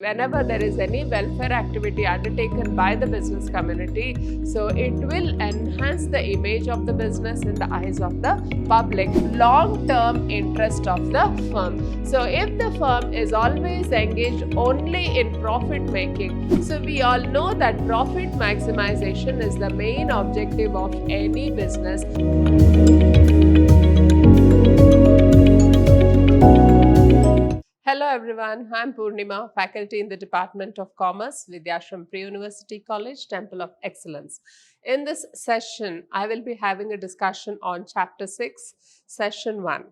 Whenever there is any welfare activity undertaken by the business community, so it will enhance the image of the business in the eyes of the public, long-term interest of the firm. So if the firm is always engaged only in profit making, so we all know that profit maximization is the main objective of any business. Hello everyone, I am Purnima, faculty in the Department of Commerce, Vidhyaashram Pre-University College, Temple of Excellence. In this session, I will be having a discussion on Chapter 6, Session 1.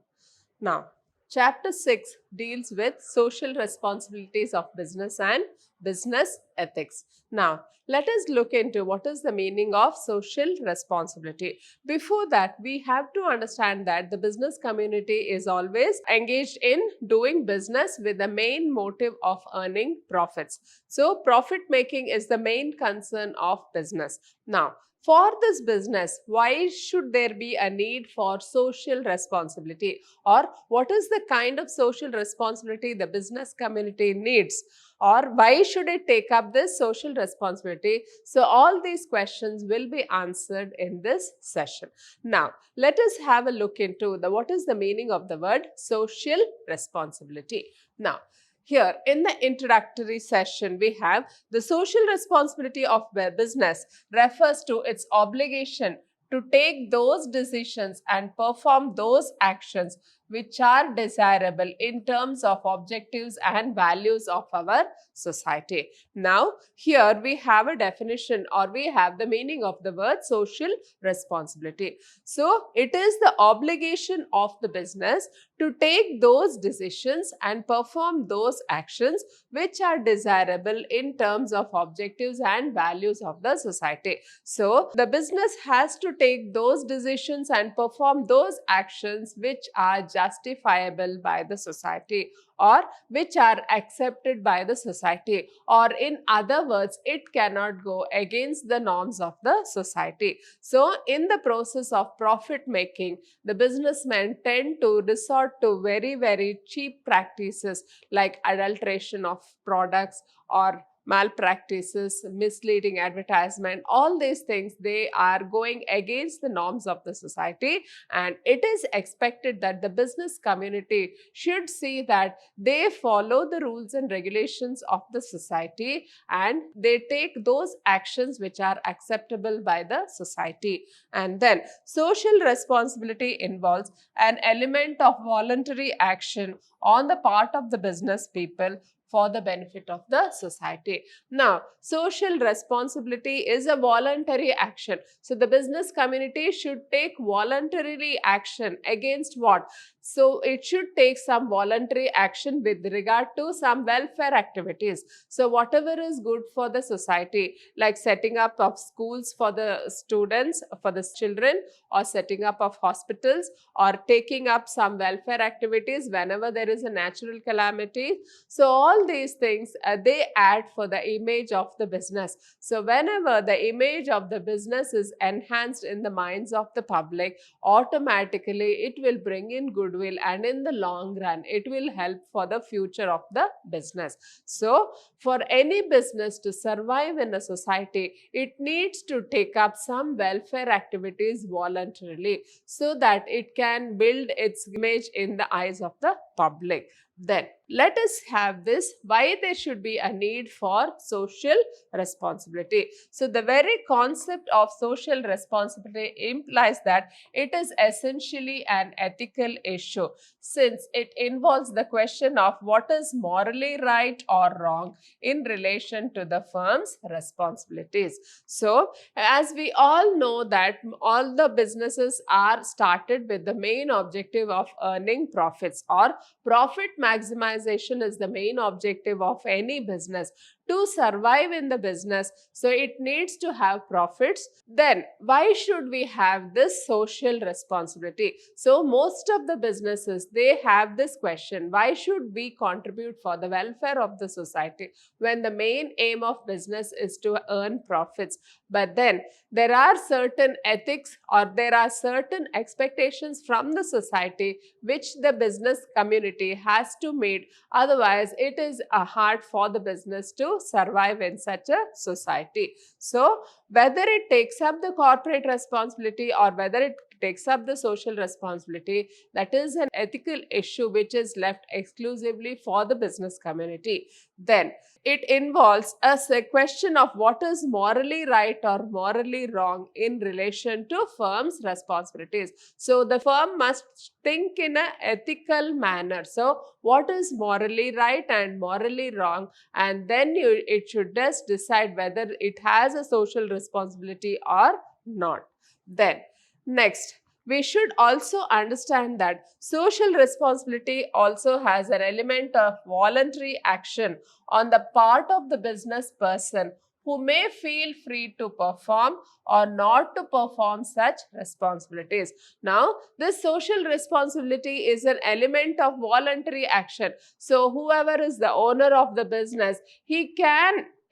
Now, Chapter 6 deals with social responsibilities of business and business ethics. Now, let us look into what is the meaning of social responsibility. Before that, we have to understand that the business community is always engaged in doing business with the main motive of earning profits. So, profit making is the main concern of business. Now, for this business, why should there be a need for social responsibility, or what is the kind of social responsibility the business community needs, or why should it take up this social responsibility? So all these questions will be answered in this session. Now, let us have a look into what is the meaning of the word social responsibility. Now, here in the introductory session, we have the social responsibility of business refers to its obligation to take those decisions and perform those actions which are desirable in terms of objectives and values of our society. Now, here we have a definition, or we have the meaning of the word social responsibility. So, it is the obligation of the business to take those decisions and perform those actions which are desirable in terms of objectives and values of the society. So, the business has to take those decisions and perform those actions which are justifiable by the society, or which are accepted by the society, or in other words, it cannot go against the norms of the society. So, in the process of profit making, the businessmen tend to resort to very cheap practices like adulteration of products or malpractices, misleading advertisement. All these things, they are going against the norms of the society, and it is expected that the business community should see that they follow the rules and regulations of the society and they take those actions which are acceptable by the society. And then social responsibility involves an element of voluntary action on the part of the business people for the benefit of the society. Now, social responsibility is a voluntary action. So, the business community should take voluntarily action against what? So, it should take some voluntary action with regard to some welfare activities. So, whatever is good for the society, like setting up of schools for the students, for the children, or setting up of hospitals, or taking up some welfare activities whenever there is a natural calamity. So, all these things, they add for the image of the business. So, whenever the image of the business is enhanced in the minds of the public, automatically it will bring in goodwill, and in the long run it will help for the future of the business. So, for any business to survive in a society, it needs to take up some welfare activities voluntarily so that it can build its image in the eyes of the public. Then, let us have this, why there should be a need for social responsibility. So, the very concept of social responsibility implies that it is essentially an ethical issue, since it involves the question of what is morally right or wrong in relation to the firm's responsibilities. So, as we all know that all the businesses are started with the main objective of earning profits, or profit maximization is the main objective of any business. To survive in the business, so it needs to have profits. Then why should we have this social responsibility? So most of the businesses, they have this question, why should we contribute for the welfare of the society when the main aim of business is to earn profits? But then there are certain ethics, or there are certain expectations from the society which the business community has to meet need. Otherwise, it is hard for the business to survive in such a society. So, whether it takes up the corporate responsibility or whether it takes up the social responsibility, that is an ethical issue which is left exclusively for the business community. Then it involves a question of what is morally right or morally wrong in relation to firm's responsibilities. So the firm must think in an ethical manner. So what is morally right and morally wrong, and then it should just decide whether it has a social responsibility or not. Then next, we should also understand that social responsibility also has an element of voluntary action on the part of the business person who may feel free to perform or not to perform such responsibilities. Now, this social responsibility is an element of voluntary action. So, whoever is the owner of the business,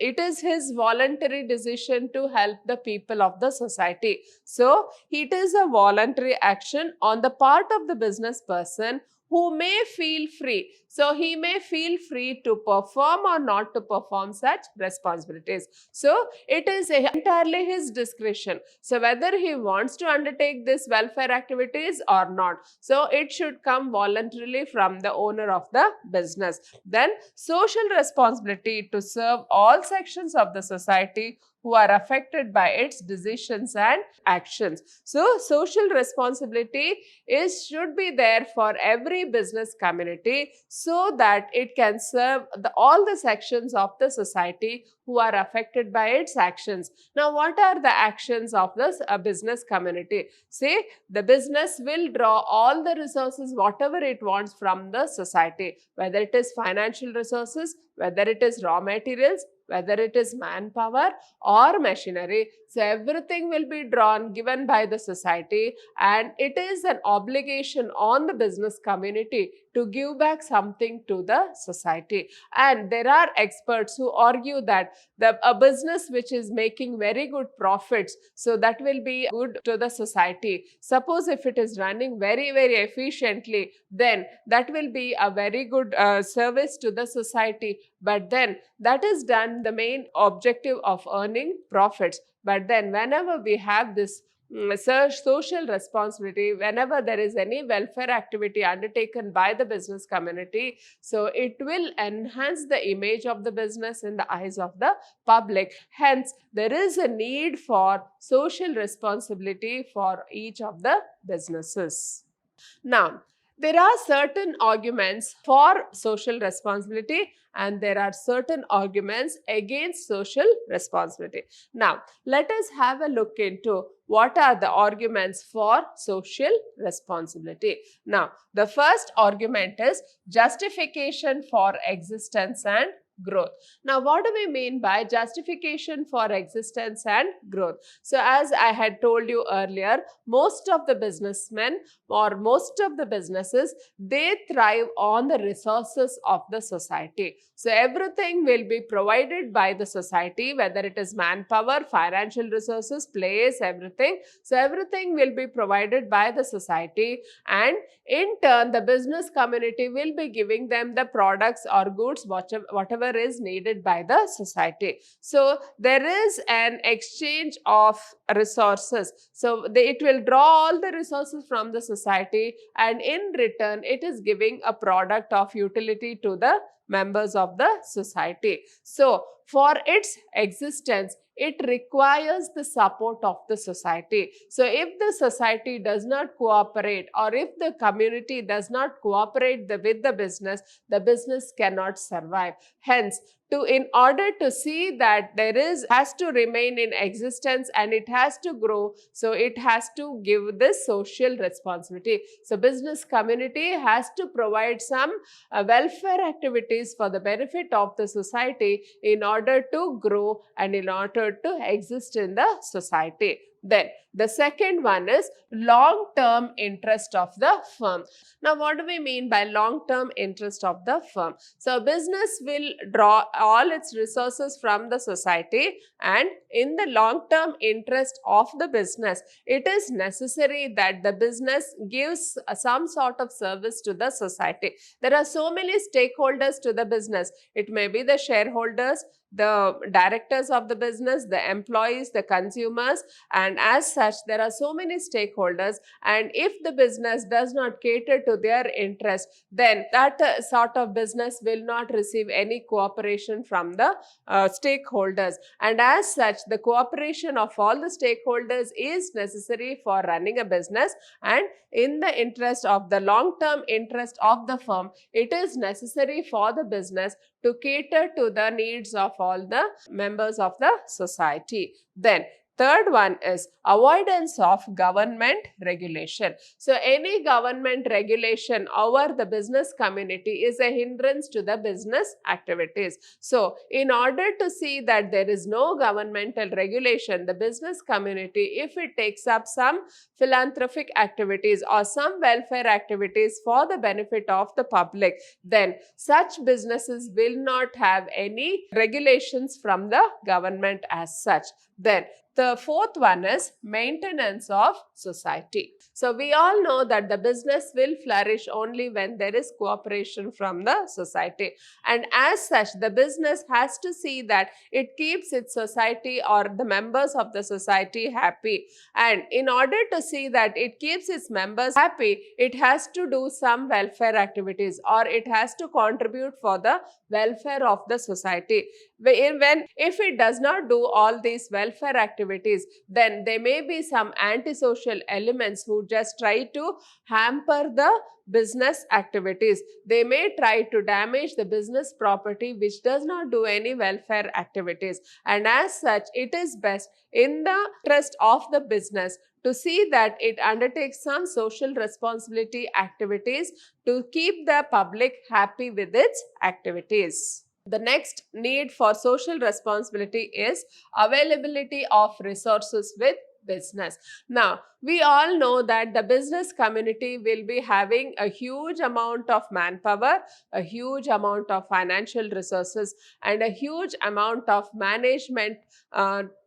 it is his voluntary decision to help the people of the society. So, it is a voluntary action on the part of the business person who may feel free. So, he may feel free to perform or not to perform such responsibilities. So, it is entirely his discretion. So, whether he wants to undertake this welfare activities or not. So, it should come voluntarily from the owner of the business. Then, social responsibility to serve all sections of the society who are affected by its decisions and actions. So, social responsibility should be there for every business community so that it can serve all the sections of the society who are affected by its actions. Now, what are the actions of this business community? See, the business will draw all the resources, whatever it wants from the society, whether it is financial resources, whether it is raw materials, whether it is manpower or machinery. So, everything will be given by the society, and it is an obligation on the business community to give back something to the society. And there are experts who argue that a business which is making very good profits, so that will be good to the society. Suppose if it is running very, very efficiently, then that will be a very good service to the society. But then that is done the main objective of earning profits. But then whenever we have this social responsibility, whenever there is any welfare activity undertaken by the business community, so it will enhance the image of the business in the eyes of the public. Hence, there is a need for social responsibility for each of the businesses. Now, there are certain arguments for social responsibility and there are certain arguments against social responsibility. Now, let us have a look into what are the arguments for social responsibility. Now, the first argument is justification for existence and growth. Now, what do we mean by justification for existence and growth? So, as I had told you earlier, most of the businessmen or most of the businesses, they thrive on the resources of the society. So, everything will be provided by the society, whether it is manpower, financial resources, place, everything. So, everything will be provided by the society, and in turn, the business community will be giving them the products or goods, whatever is needed by the society. So, there is an exchange of resources. So, it will draw all the resources from the society, and in return, it is giving a product of utility to the members of the society. So, for its existence, it requires the support of the society. So, if the society does not cooperate or if the community does not cooperate with the business cannot survive. Hence, in order to see that has to remain in existence and it has to grow, so it has to give this social responsibility. So, business community has to provide some welfare activities for the benefit of the society in order to grow and in order to exist in the society. Then the second one is long-term interest of the firm. Now, what do we mean by long-term interest of the firm? So, business will draw all its resources from the society, and in the long-term interest of the business, it is necessary that the business gives some sort of service to the society. There are so many stakeholders to the business. It may be the shareholders, the directors of the business, the employees, the consumers, and as such there are so many stakeholders, and if the business does not cater to their interest, then that sort of business will not receive any cooperation from the stakeholders, and as such the cooperation of all the stakeholders is necessary for running a business, and in the interest of the long-term interest of the firm, it is necessary for the business to cater to the needs of all the members of the society. Then third one is avoidance of government regulation. So, any government regulation over the business community is a hindrance to the business activities. So, in order to see that there is no governmental regulation, the business community, if it takes up some philanthropic activities or some welfare activities for the benefit of the public, then such businesses will not have any regulations from the government as such. Then the fourth one is maintenance of society. So, we all know that the business will flourish only when there is cooperation from the society, and as such the business has to see that it keeps its society or the members of the society happy, and in order to see that it keeps its members happy, it has to do some welfare activities or it has to contribute for the welfare of the society. If it does not do all these welfare activities, then there may be some antisocial elements who just try to hamper the business activities. They may try to damage the business property which does not do any welfare activities, and as such it is best in the interest of the business to see that it undertakes some social responsibility activities to keep the public happy with its activities. The next need for social responsibility is availability of resources with business. Now, we all know that the business community will be having a huge amount of manpower, a huge amount of financial resources, and a huge amount of management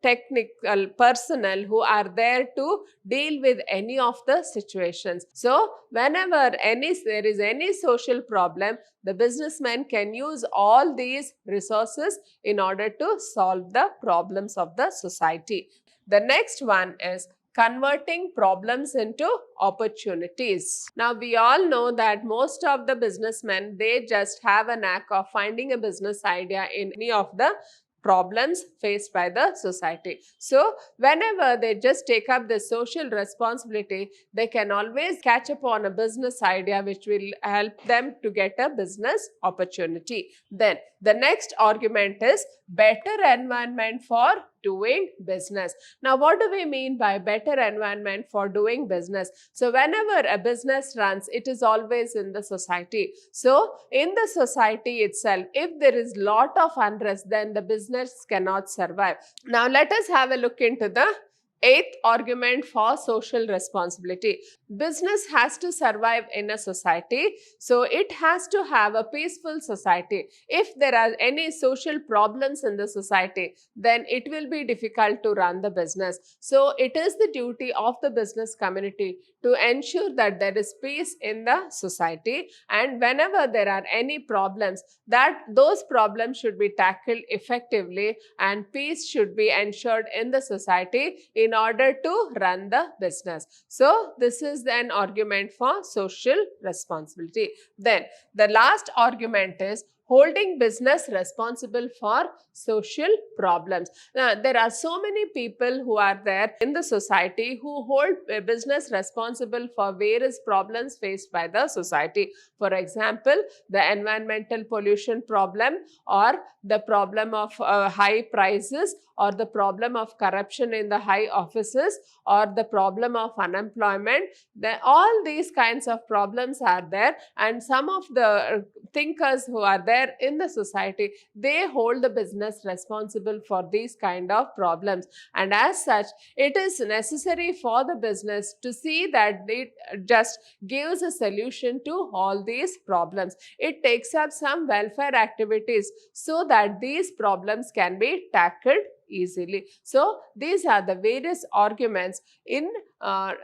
technical personnel who are there to deal with any of the situations. So, whenever there is any social problem, the businessman can use all these resources in order to solve the problems of the society. The next one is converting problems into opportunities. Now, we all know that most of the businessmen, they just have a knack of finding a business idea in any of the problems faced by the society. So, whenever they just take up the social responsibility, they can always catch upon a business idea which will help them to get a business opportunity. Then, the next argument is better environment for doing business. Now, what do we mean by better environment for doing business? So, whenever a business runs, it is always in the society. So, in the society itself, if there is lot of unrest, then the business cannot survive. Now, let us have a look into the eighth argument for social responsibility. Business has to survive in a society, so it has to have a peaceful society. If there are any social problems in the society, then it will be difficult to run the business. So, it is the duty of the business community to ensure that there is peace in the society, and whenever there are any problems, that those problems should be tackled effectively and peace should be ensured in the society in order to run the business. So, this is an argument for social responsibility. Then, the last argument is holding business responsible for social problems. Now, there are so many people who are there in the society who hold a business responsible for various problems faced by the society. For example, the environmental pollution problem, or the problem of high prices, or the problem of corruption in the high offices, or the problem of unemployment. All these kinds of problems are there, and some of the thinkers who are there there in the society, they hold the business responsible for these kind of problems. And as such, it is necessary for the business to see that it just gives a solution to all these problems. It takes up some welfare activities so that these problems can be tackled easily. So these are the various arguments in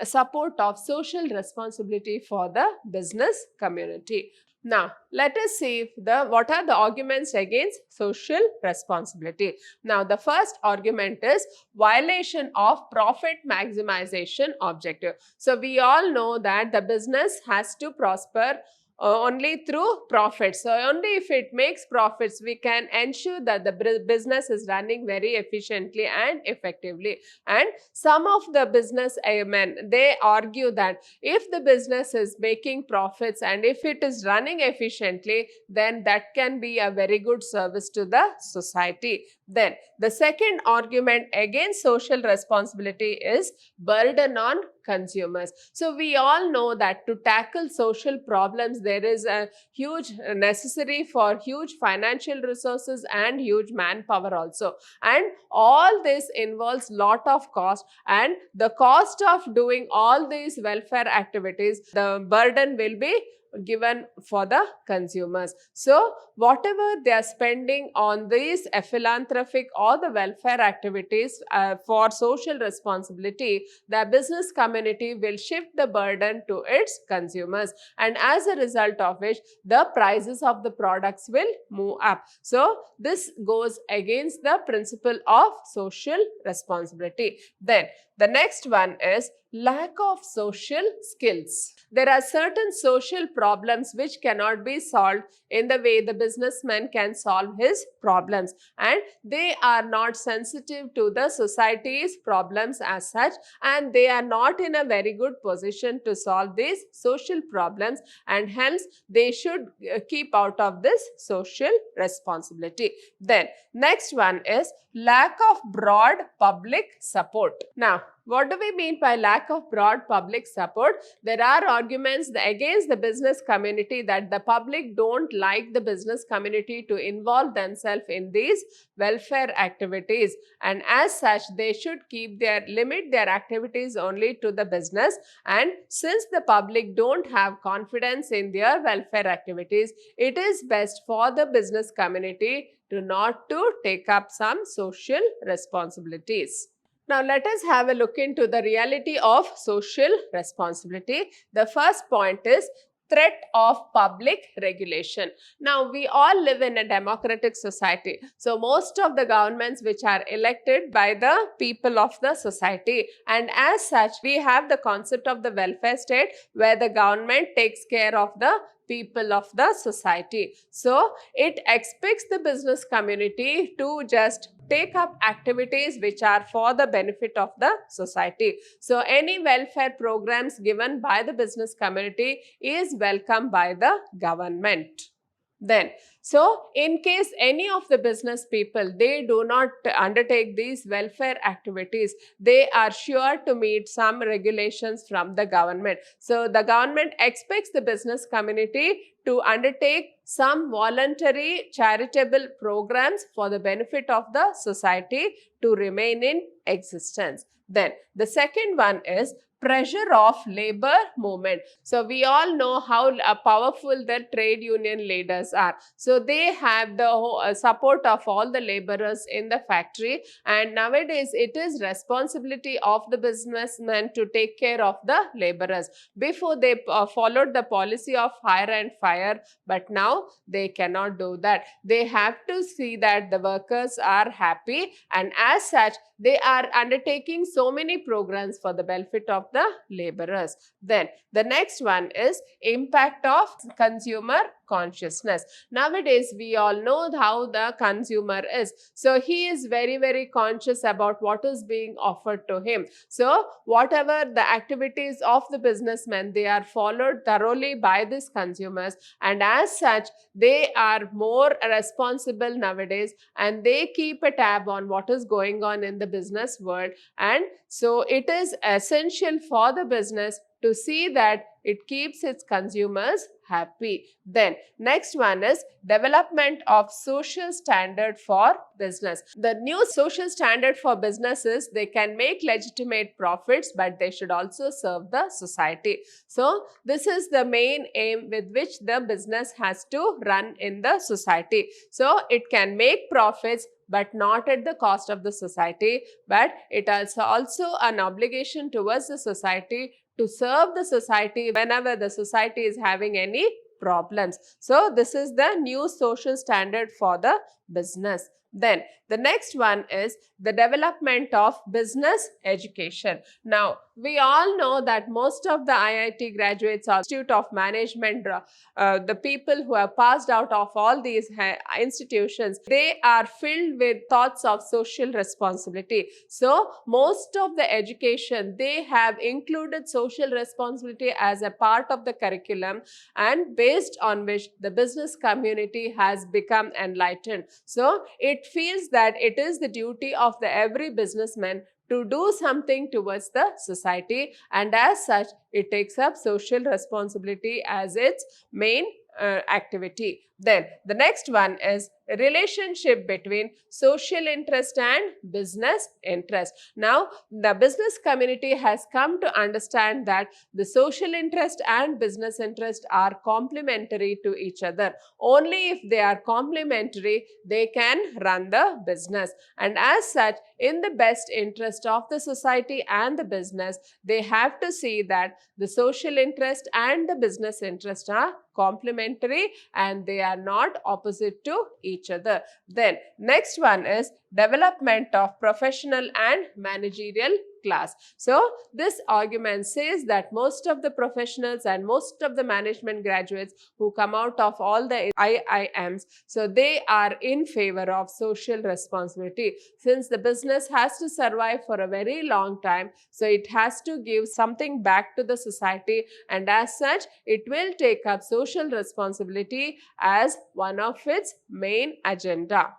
support of social responsibility for the business community. Now, let us see what are the arguments against social responsibility. Now, the first argument is violation of profit maximization objective. So, we all know that the business has to prosper only through profits. So only if it makes profits, we can ensure that the business is running very efficiently and effectively. And some of the business men, they argue that if the business is making profits and if it is running efficiently, then that can be a very good service to the society. Then the second argument against social responsibility is burden on consumers. So we all know that to tackle social problems, there is a huge necessary for huge financial resources and huge manpower also. And all this involves lot of cost, and the cost of doing all these welfare activities, the burden will be given for the consumers. So whatever they are spending on these philanthropic or the welfare activities for social responsibility, the business community will shift the burden to its consumers, and as a result of which the prices of the products will move up. So this goes against the principle of social responsibility. Then the next one is lack of social skills. There are certain social problems which cannot be solved in the way the businessman can solve his problems, and they are not sensitive to the society's problems as such, and they are not in a very good position to solve these social problems, and hence they should keep out of this social responsibility. Then next one is lack of broad public support. Now, what do we mean by lack of broad public support? There are arguments against the business community that the public don't like the business community to involve themselves in these welfare activities, and as such they should limit their activities only to the business. And since the public don't have confidence in their welfare activities, it is best for the business community not to take up some social responsibilities. Now, let us have a look into the reality of social responsibility. The first point is threat of public regulation. Now, we all live in a democratic society. So, most of the governments which are elected by the people of the society, and as such, we have the concept of the welfare state where the government takes care of the people of the society. So it expects the business community to just take up activities which are for the benefit of the society. So any welfare programs given by the business community is welcomed by the government. Then, so in case any of the business people, they do not undertake these welfare activities, they are sure to meet some regulations from the government. So the government expects the business community to undertake some voluntary charitable programs for the benefit of the society to remain in existence. Then the second one is pressure of labor movement. So we all know how powerful the trade union leaders are. So they have the support of all the laborers in the factory, and nowadays it is responsibility of the businessmen to take care of the laborers. Before they followed the policy of hire and fire, but now they cannot do that. They have to see that the workers are happy, and as such they are undertaking so many programs for the benefit of the laborers. Then the next one is impact of consumer consciousness. Nowadays we all know how the consumer is. So he is very, very conscious about what is being offered to him. So whatever the activities of the businessmen, they are followed thoroughly by these consumers, and as such they are more responsible nowadays, and they keep a tab on what is going on in the business world. And so it is essential for the business to see that it keeps its consumers happy. Then next one is development of social standard for business. The new social standard for business is they can make legitimate profits, but they should also serve the society. So this is the main aim with which the business has to run in the society. So it can make profits, but not at the cost of the society, but it is also an obligation towards the society to serve the society whenever the society is having any problems. So this is the new social standard for the business. Then the next one is the development of business education. Now, we all know that most of the IIT graduates or Institute of Management, the people who have passed out of all these institutions, they are filled with thoughts of social responsibility. So, most of the education, they have included social responsibility as a part of the curriculum, and based on which the business community has become enlightened. So, it feels that it is the duty of every businessman to do something towards the society, and as such it takes up social responsibility as its main activity. Then the next one is relationship between social interest and business interest. Now, the business community has come to understand that the social interest and business interest are complementary to each other. Only if they are complementary, they can run the business. And as such, in the best interest of the society and the business, they have to see that the social interest and the business interest are complementary and they are not opposite to each other. Then next one is development of professional and managerial class. So this argument says that most of the professionals and most of the management graduates who come out of all the IIMs, so they are in favor of social responsibility. Since the business has to survive for a very long time, so it has to give something back to the society, and as such it will take up social responsibility as one of its main agenda.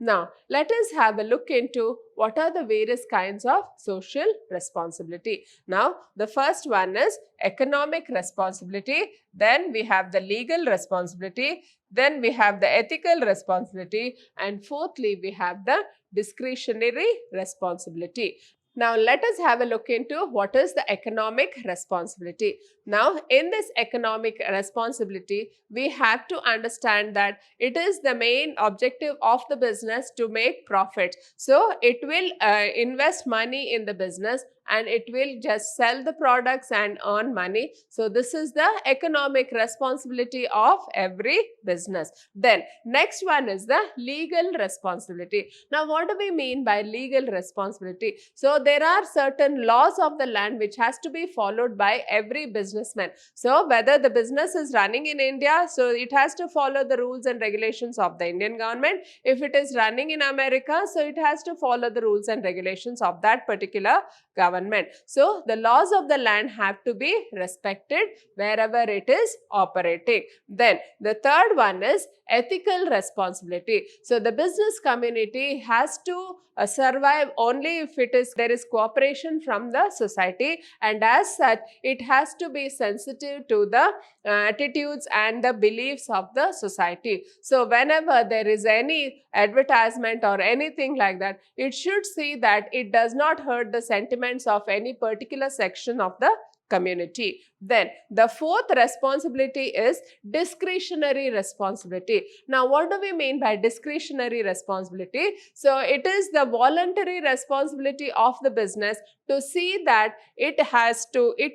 Now, let us have a look into what are the various kinds of social responsibility. Now, the first one is economic responsibility, then we have the legal responsibility, then we have the ethical responsibility, and fourthly, we have the discretionary responsibility. Now, let us have a look into what is the economic responsibility. Now, in this economic responsibility, we have to understand that it is the main objective of the business to make profits. So, it will invest money in the business and it will just sell the products and earn money. So, this is the economic responsibility of every business. Then, next one is the legal responsibility. Now, what do we mean by legal responsibility? So, there are certain laws of the land which has to be followed by every businessman. So, whether the business is running in India, so it has to follow the rules and regulations of the Indian government. If it is running in America, so it has to follow the rules and regulations of that particular government. So, the laws of the land have to be respected wherever it is operating. Then, the third one is ethical responsibility. So, the business community has to survive only if there is cooperation from the society, and as such it has to be sensitive to the attitudes and the beliefs of the society. So whenever there is any advertisement or anything like that, it should see that it does not hurt the sentiments of any particular section of the community. Then the fourth responsibility is discretionary responsibility. Now, what do we mean by discretionary responsibility? So, it is the voluntary responsibility of the business to see that it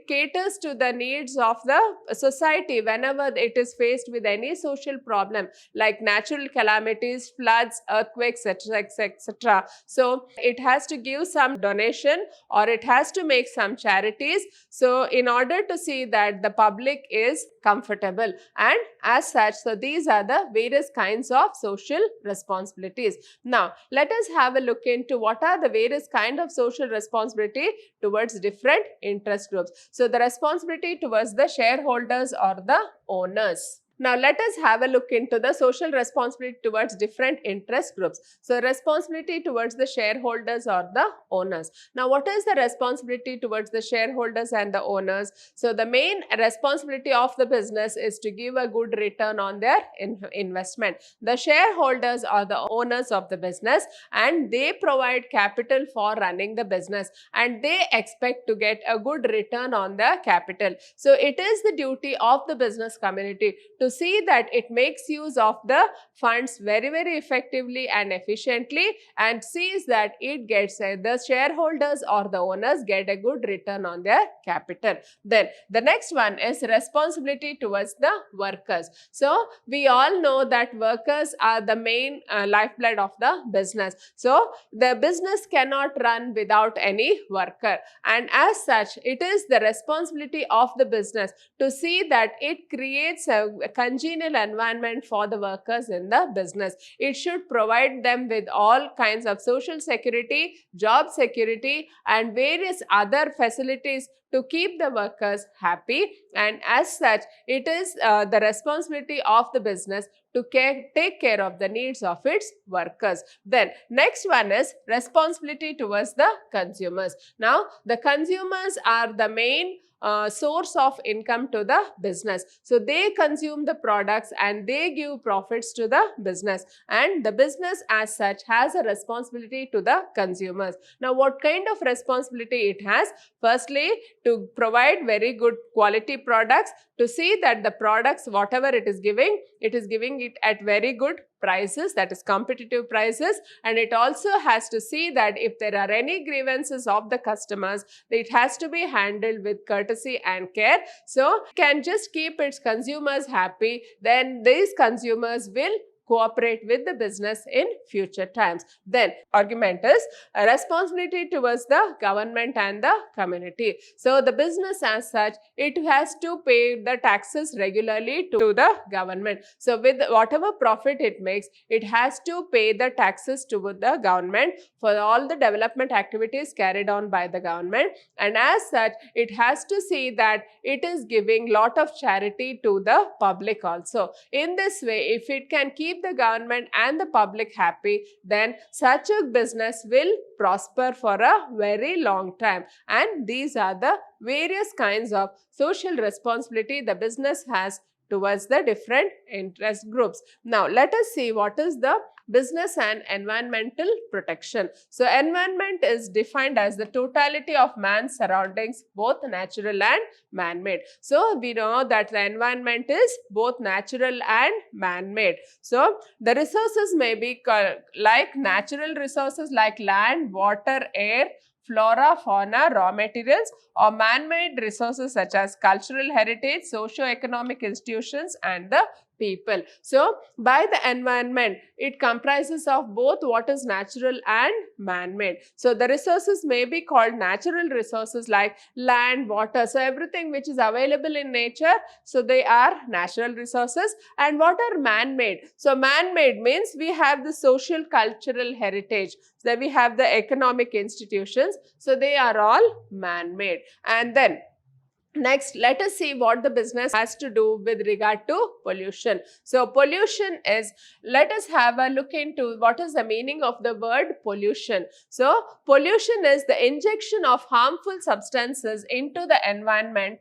caters to the needs of the society whenever it is faced with any social problem like natural calamities, floods, earthquakes, etc. So, it has to give some donation or it has to make some charities. So, in order to see that the public is comfortable, and as such, so these are the various kinds of social responsibilities. Now, let us have a look into what are the various kinds of social responsibility towards different interest groups. So, the responsibility towards the shareholders or the owners. Now let us have a look into the social responsibility towards different interest groups. So responsibility towards the shareholders or the owners. Now what is the responsibility towards the shareholders and the owners? So the main responsibility of the business is to give a good return on their investment. The shareholders are the owners of the business and they provide capital for running the business and they expect to get a good return on the capital. So it is the duty of the business community to see that it makes use of the funds very effectively and efficiently and sees that it gets the shareholders or the owners get a good return on their capital. Then the next one is responsibility towards the workers. So we all know that workers are the main lifeblood of the business. So the business cannot run without any worker, and as such it is the responsibility of the business to see that it creates a congenial environment for the workers in the business. It should provide them with all kinds of social security, job security and various other facilities to keep the workers happy, and as such it is the responsibility of the business to take care of the needs of its workers. Then next one is responsibility towards the consumers. Now the consumers are the main source of income to the business. So they consume the products and they give profits to the business, and the business as such has a responsibility to the consumers. Now what kind of responsibility it has? Firstly, to provide very good quality products, to see that the products whatever it is giving it at very good prices, that is competitive prices, and it also has to see that if there are any grievances of the customers, it has to be handled with courtesy and care. So can just keep its consumers happy, then these consumers will cooperate with the business in future times. Then argument is a responsibility towards the government and the community. So the business as such, it has to pay the taxes regularly to the government. So with whatever profit it makes, it has to pay the taxes to the government for all the development activities carried on by the government, and as such it has to see that it is giving lot of charity to the public also. In this way, if it can keep the government and the public happy, then such a business will prosper for a very long time. And these are the various kinds of social responsibility the business has towards the different interest groups. Now let us see what is the business and environmental protection. So environment is defined as the totality of man's surroundings, both natural and man-made. So we know that the environment is both natural and man-made. So the resources may be like natural resources like land, water, air, flora, fauna, raw materials, or man-made resources such as cultural heritage, socio-economic institutions and the people. So by the environment, it comprises of both what is natural and man-made. So the resources may be called natural resources like land, water, so everything which is available in nature, so they are natural resources. And what are man-made? So man-made means we have the social cultural heritage, so we have the economic institutions, so they are all man-made. And then next, let us see what the business has to do with regard to pollution. So pollution is, let us have a look into what is the meaning of the word pollution. So pollution is the injection of harmful substances into the environment,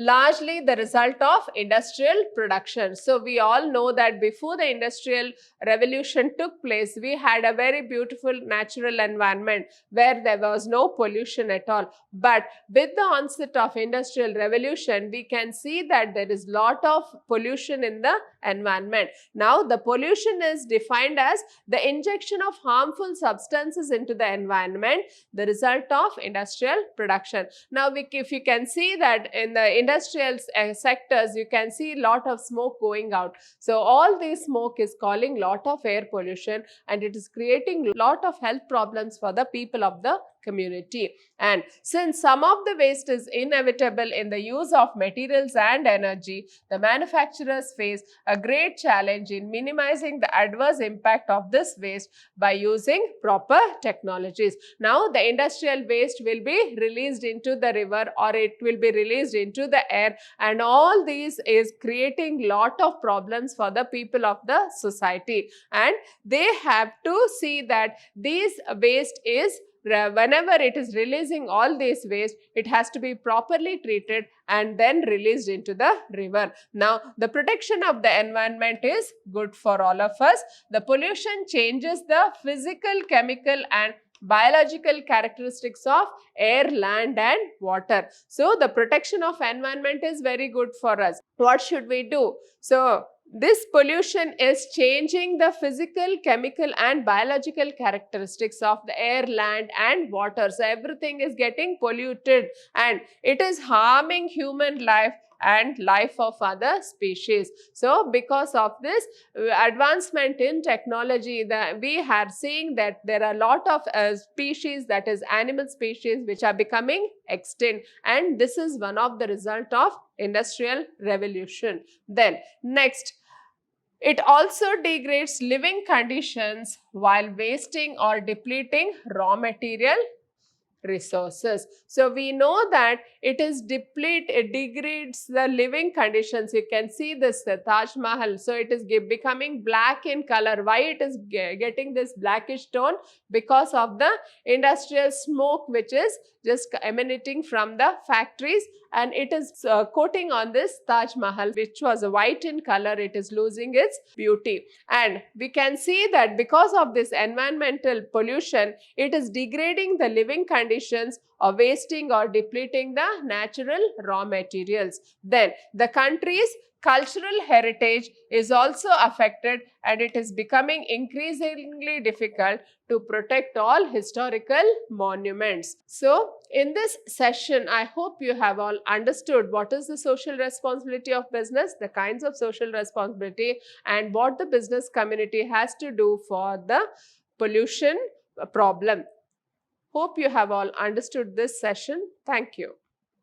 largely the result of industrial production. So we all know that before the industrial revolution took place, we had a very beautiful natural environment where there was no pollution at all. But with the onset of industrial revolution, we can see that there is lot of pollution in the environment. Now the pollution is defined as the injection of harmful substances into the environment, the result of industrial production. Now if you can see that in the industrial sectors, you can see lot of smoke going out. So all this smoke is causing lot of air pollution and it is creating lot of health problems for the people of the community. And since some of the waste is inevitable in the use of materials and energy, the manufacturers face a great challenge in minimizing the adverse impact of this waste by using proper technologies. Now, the industrial waste will be released into the river, or it will be released into the air, and all these is creating lot of problems for the people of the society, and they have to see that this waste is, whenever it is releasing all this waste, it has to be properly treated and then released into the river. Now, the protection of the environment is good for all of us. The pollution changes the physical, chemical and biological characteristics of air, land and water. So, the protection of environment is very good for us. What should we do? So, this pollution is changing the physical, chemical and biological characteristics of the air, land and water. So, everything is getting polluted and it is harming human life and life of other species. So, because of this advancement in technology, we are seeing that there are a lot of species, that is animal species, which are becoming extinct, and this is one of the result of industrial revolution. Then next, it also degrades living conditions while wasting or depleting raw material resources. So, we know that it degrades the living conditions. You can see this Taj Mahal. So, it is becoming black in color. Why it is getting this blackish tone? Because of the industrial smoke which is just emanating from the factories, and it is coating on this Taj Mahal, which was white in color. It is losing its beauty, and we can see that because of this environmental pollution, it is degrading the living conditions or wasting or depleting the natural raw materials. Then the country's cultural heritage is also affected, and it is becoming increasingly difficult to protect all historical monuments. So, in this session, I hope you have all understood what is the social responsibility of business, the kinds of social responsibility, and what the business community has to do for the pollution problem. Hope you have all understood this session. Thank you.